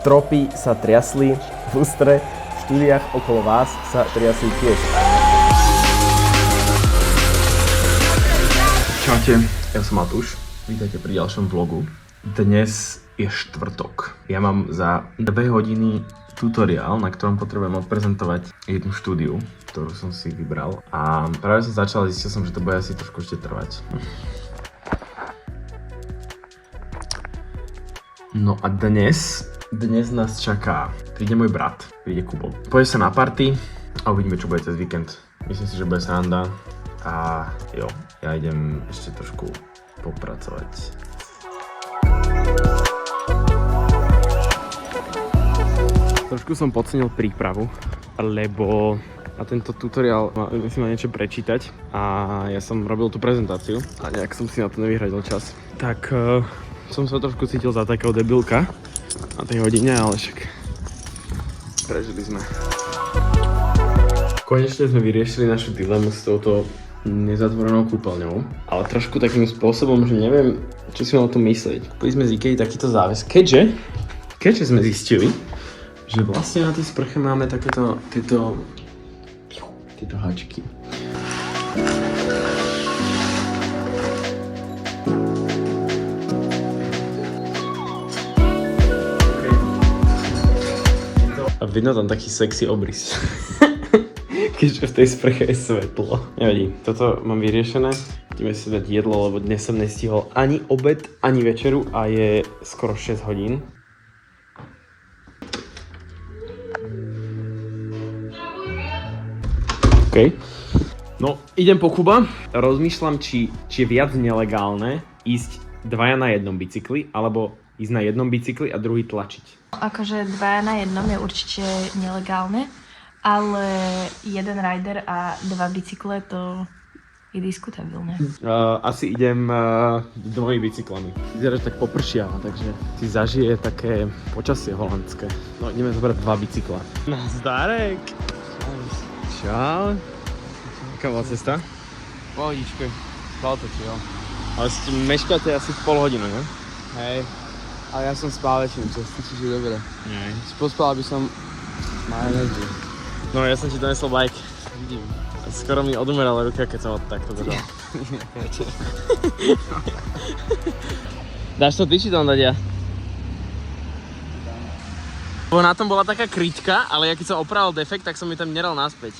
Stropy sa triasli, lustre v štúdiách okolo vás sa triasli tiež. Čaute, ja som Matúš, vítajte pri ďalšom vlogu. Dnes je štvrtok. Ja mám za 2 hodiny tutoriál, na ktorom potrebujem odprezentovať jednu štúdiu, ktorú som si vybral. A práve som začal, zistil som, že to bude asi trošku ešte trvať. No a dnes nás čaká, príde môj brat, príde Kubo. Pôjde sa na party a uvidíme, čo bude cez víkend. Myslím si, že bude sranda a jo, ja idem ešte trošku popracovať. Trošku som podcenil prípravu, lebo na tento tutoriál musím niečo prečítať a ja som robil tú prezentáciu a nejak som si na to nevyhradil čas. Tak som sa trošku cítil za takého debilka na tej hodine, ale však prežili sme. Konečne sme vyriešili našu dilemu s touto nezatvorenou kúpeľňou, ale trošku takým spôsobom, že neviem, čo si mám o tom myslieť. Kúpili sme z IKEA takýto záväz, keďže sme zistili, že vlastne na tej sprche máme takéto tieto háčky. A vidno tam taký sexy obrys. Keďže v tej sprche je svetlo. Nevadí, toto mám vyriešené. Ideme si dať jedlo, lebo dnes som nestihol ani obed, ani večeru a je skoro 6 hodín. OK. No, idem po Kuba. Rozmýšľam, či je viac nelegálne ísť dvaja na jednom bicykli, alebo ísť na jednom bicykli a druhý tlačiť. Akože dvaja na jednom je určite nelegálne, ale jeden rider a 2 bicykle to je diskutabilné. Asi idem dvomi bicyklami. Vyzerá, že tak popršiava, takže si zažije také počasie holandské. No, ideme zobrať 2 bicykla. Nazdárek! Čau. Aká bola cesta? Pohodičke, spal to či jo. Ale meškáte asi pol hodinu, ne? Hej, ale ja som spal väčšinu cestu, čiže dobre. Nej. Pospal by som mal energiu. No ja som ti donesol bike. Vidím. Skoro mi odumerala ruka, keď som ho takto držal. Dáš to ty, či tam dať ja? Na tom bola taká kryťka, ale ja keď som opravil defekt, tak som mi tam neral naspäť.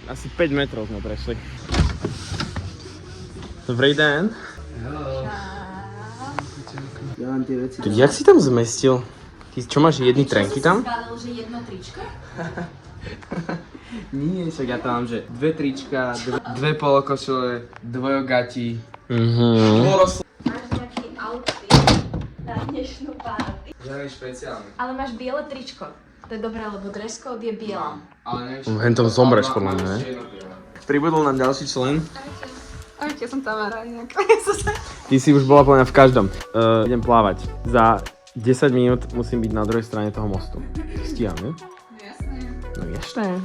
Asi 5 metrov sme prešli. Dobrý den. Hello. Ja mám tie veci. Jak si tam zmestil? Ty čo máš, jedny trenky tam? Že jedno tričko? Nie, však ja tam mám, že 2 trička, 2 polokošele, 2 gati. Máš nejaký outfit na dnešnú party? Žiadny špeciálny. Ale máš biele tričko. To je dobré, lebo dress code je biela. Ale neviem, Hentom zomreš podľa mňa, ne? Pribudol nám ďalší člen. Ahojte, ja som Tamara inak. Ty si už bola podľa mňa v každom. Idem plávať. Za 10 minút musím byť na druhej strane toho mostu. Stíham, ne? Jasné. No jasné.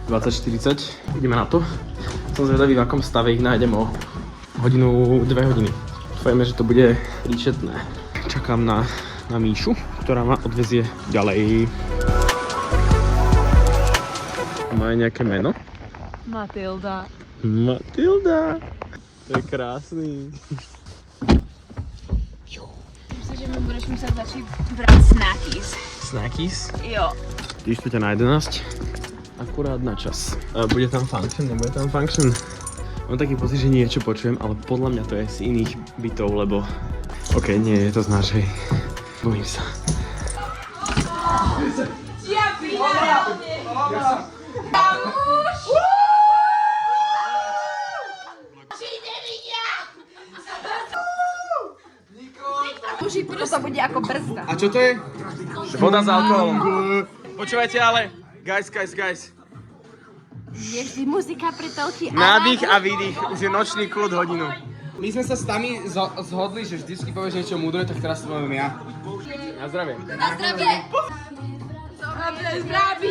20:40, ideme na to. Som zvedavý, v akom stave ich nájdem o hodinu, 2 hodiny. Dúfajme, že to bude príčetné. Čakám na Míšu, ktorá ma odvezie ďalej. Má nejaké meno? Matilda. Matilda! To je krásný. Myslím, že mi budeš musieť začať brať snackies. Snackies? Jo. 3:45 na 11. Akurát na čas. Bude tam function, nebude tam function? Mám taký pocit, že niečo počujem, ale podľa mňa to je z iných bytov, lebo... OK, nie, je to z našej. Bojím sa. Ja finálne! Kamuš! Muži, to sa bude ako brzda. A čo to je? Voda s alkoholom. Počúvajte ale, guys. Je vždy muzika pri telky. Nádych a výdych, už je nočný kľud hodinu. My sme sa s Tami zhodli, že vždycky povieš niečo múdre, tak teraz to poviem ja. Na zdravie. Na zdravie! Na zdravie!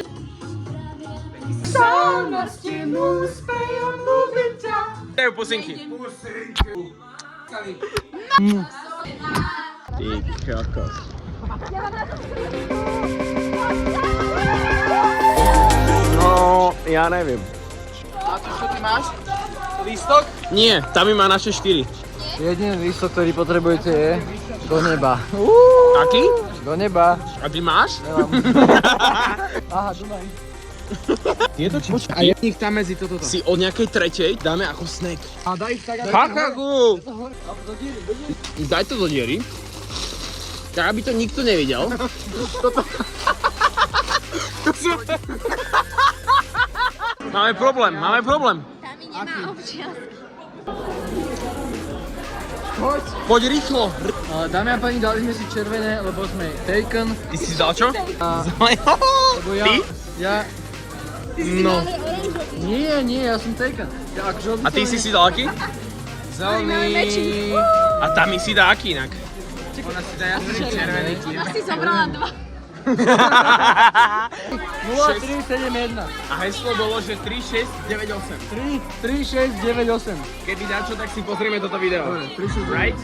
Sám na stenu spejom ľúbim ťa. Dajú pusinky. Ty kokos. No, ja neviem. A to čo ty máš? Lístok? Nie, tam má naše 4. Jediný lístok, ktorý potrebujete je do neba. Aký? Do neba. A ty máš? Aha, Dunaj. Je to či? A je ich tam medzi toto. Si od nejakej tretej dáme ako snack. A daj ich tak, Kakaku! Daj to do diery. Tak aby to nikto nevidel. Máme problém. Tami nemá občiansky. Poď rýchlo. Dámy a páni, dali sme si červené, lebo sme taken. Ty si dal čo? Lebo ja... Ty? Ja... No. Nie, ja som taken. Ja, akože A ty si dal aký? Zelený. A tam si dá aký inak? Ona si dá jasný červený. Ja si zobrala 2. 0371. A heslo bolo, že 3698. 3698. Keby dačo, tak si pozrieme toto video. Dobre, 3698. Right?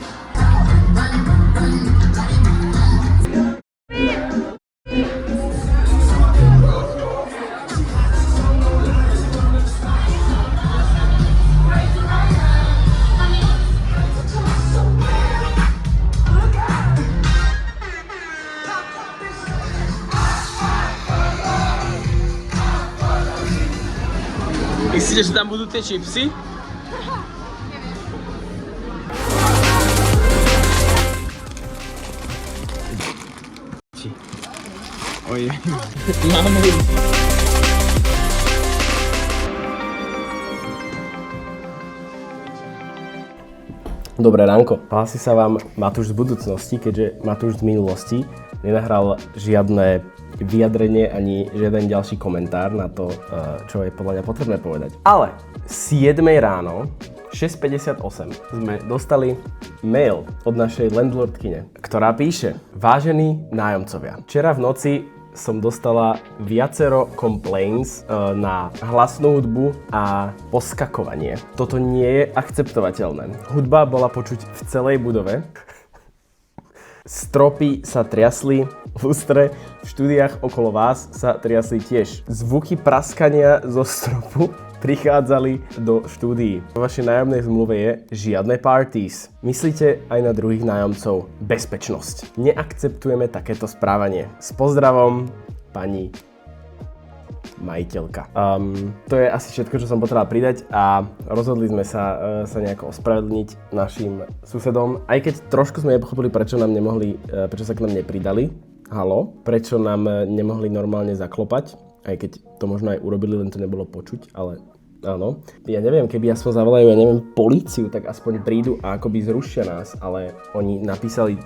Myslíte, že tam budú tie čipsy? Oje. Máme. Dobré ránko. Hlási sa vám Matúš z budúcnosti, keďže Matúš z minulosti nenahral žiadne vyjadrenie ani žiaden ďalší komentár na to, čo je podľa mňa potrebné povedať. Ale 7 ráno, 6:58, sme dostali mail od našej landlordkyne, ktorá píše: Vážení nájomcovia, včera v noci som dostala viacero complaints na hlasnú hudbu a poskakovanie. Toto nie je akceptovateľné. Hudba bola počuť v celej budove. Stropy sa triasli, lustre v štúdiách okolo vás sa triasli tiež. Zvuky praskania zo stropu prichádzali do štúdií. Vo vašej nájomnej zmluve je žiadne parties. Myslíte aj na druhých nájomcov. Bezpečnosť. Neakceptujeme takéto správanie. S pozdravom, pani majiteľka. To je asi všetko, čo som potreboval pridať a rozhodli sme sa nejako ospravedlniť našim susedom. Aj keď trošku sme nepochopili, prečo sa k nám nepridali. Halo? Prečo nám nemohli normálne zaklopať? Aj keď to možno aj urobili, len to nebolo počuť, ale áno. Ja neviem, keby aspoň zavolajú, políciu, tak aspoň prídu a akoby zrušia nás, ale oni napísali,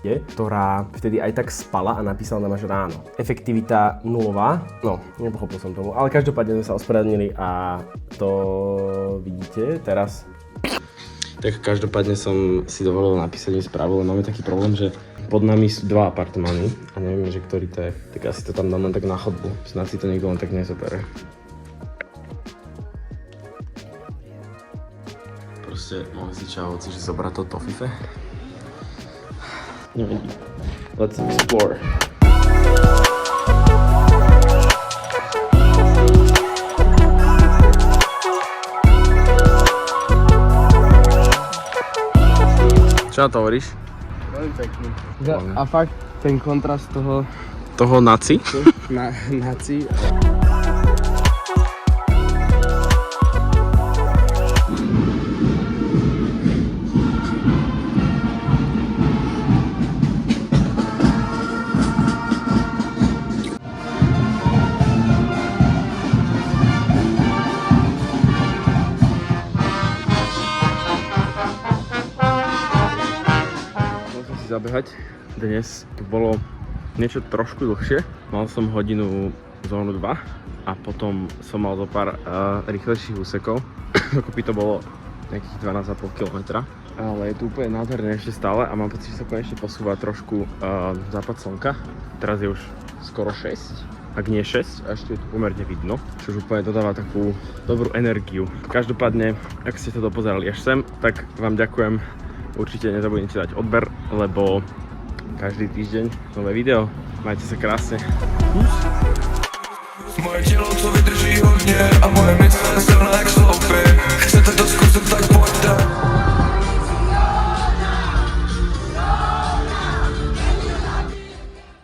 ktorá vtedy aj tak spala a napísala nám až ráno. Efektivita nulová, no, nepochopil som tomu, ale každopádne sme sa ospravedlnili a to vidíte teraz. Tak každopádne som si dovolil napísať im správu, len máme taký problém, že pod nami sú 2 apartmány a neviem, že ktorý to je. Tak asi to tam dám len tak na chodbu, snad si to niekto len tak nezobere. Proste mohli si čahovci, že zobrať to tofife. Nevadí. Let's explore. Čo na to hovoríš? Veľmi pekný. A fakt ten kontrast toho naci? naci. Zabehať. Dnes to bolo niečo trošku dlhšie. Mal som hodinu zónu 2 a potom som mal zo pár rýchlejších úsekov. Dokopy to bolo nejakých 12,5 km. Ale je tu úplne nádherné ešte stále a mám pocit, že sa konečne posúva trošku západ slnka. Teraz je už skoro 6, ak nie 6, a ešte je tu pomerne vidno, čo už úplne dodáva takú dobrú energiu. Každopádne, ak ste to dopozerali až sem, tak vám ďakujem. Určite nezabudnite dať odber, lebo každý týždeň nové video. Majte sa krásne. Moje tělo, co vydrží hodně a moje mysl je silná jak